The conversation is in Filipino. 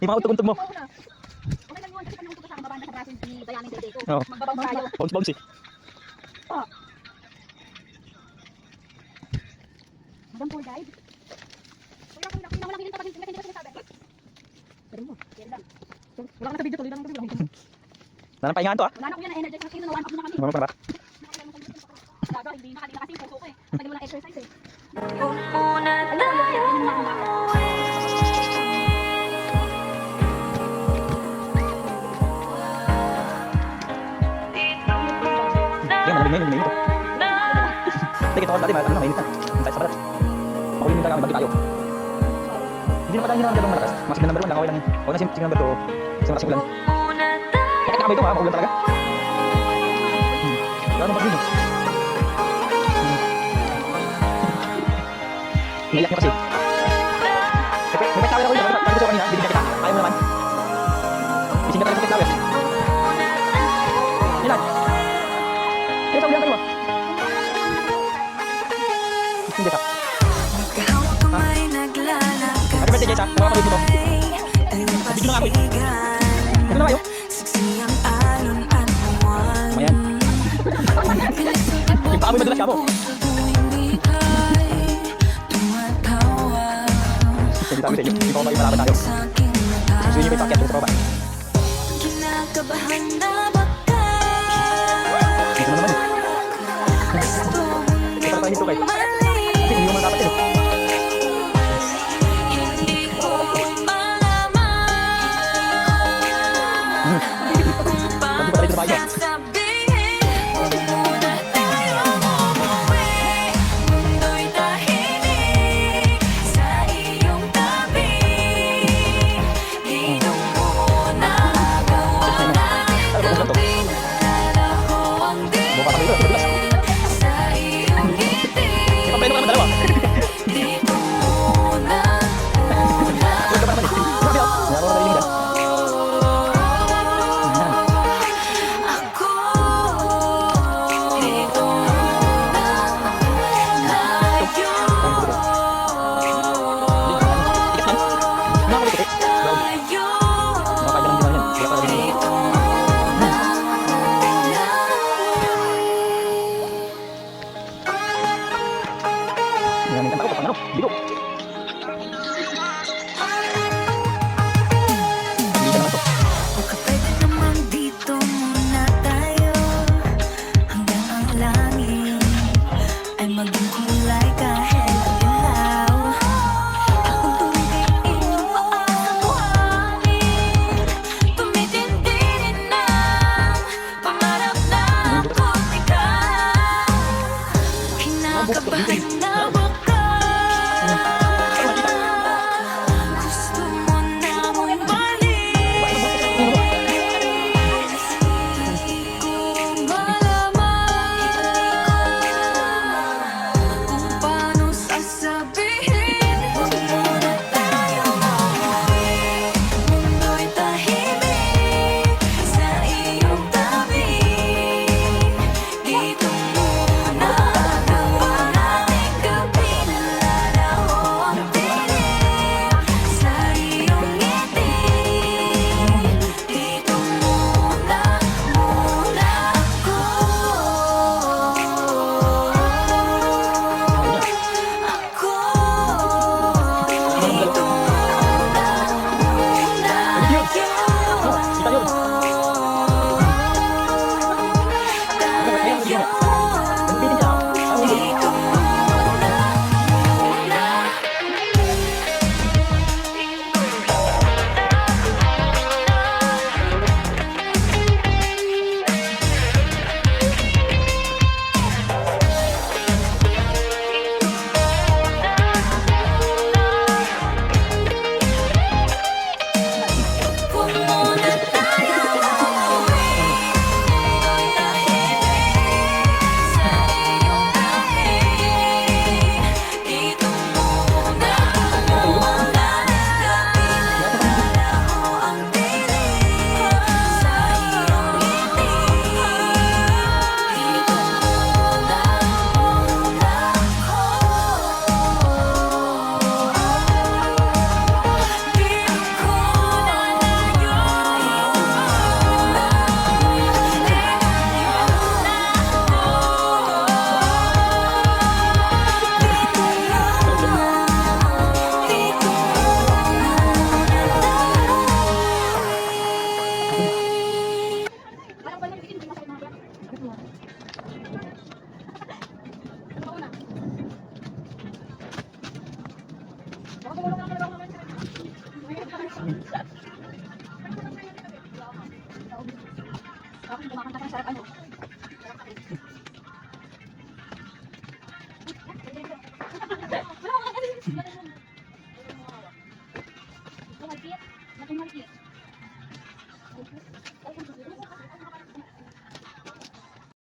Hindi makautog-untog mo. Okay lang yun, kasi pag nauntog ka sa akin, babaan ka sa braso ni Dayanin Tete ko. Oo. Magbabounce tayo. Bounce eh. Madam tour guide. Wala kang nakita pa din kasi sinasabi. Pero mo, yan lang. Wala ka na sa video, tuloy lang tuloy. Nanang pahingaan to ah. Wala na kuya na energy kasi na one up na kami. Ano pa ba? Talaga, hindi nakali na kasi yung puso ko eh. Tagal mo lang exercise eh. Una tayo Kaya malamig na yun. Hindi, kita ko dati, ano na, mainit na. Ang tayo sa balat. Pakulimin tayo kami, bagi tayo. Hindi naman tayo ginawa malakas. Mas number 1 lang, okay lang. Okay na sige number 2. Kasi malakas yung ulan. Kaya kakabay ito ha, maulan talaga. Wala nang pag-inom. Naiyak niya kasi. May pag-tawin ako yun, sabi ko sa'yo kanina, bibigyan kita. Ayaw mo naman. Ising ka talaga sa pag-tawin. Ilan? Kaya sa ulan tayo ah. Hindi ka. Happy birthday, Jessa. Mga kapatid mo to. Video na nga ako eh. Ito na kayo. Mayan. Yung paamoy madulas ka mo. Hindi tayo sa inyo. Hindi pa ko malalaban tayo. Gusto nyo may pakyat sa baba. Dito na naman eh. Ito na tayo dito kayo. Kasi hindi mo dapat yun eh. Pag di pa tayo sa bahay mo. Buka kami ito, madulas. Bakit mo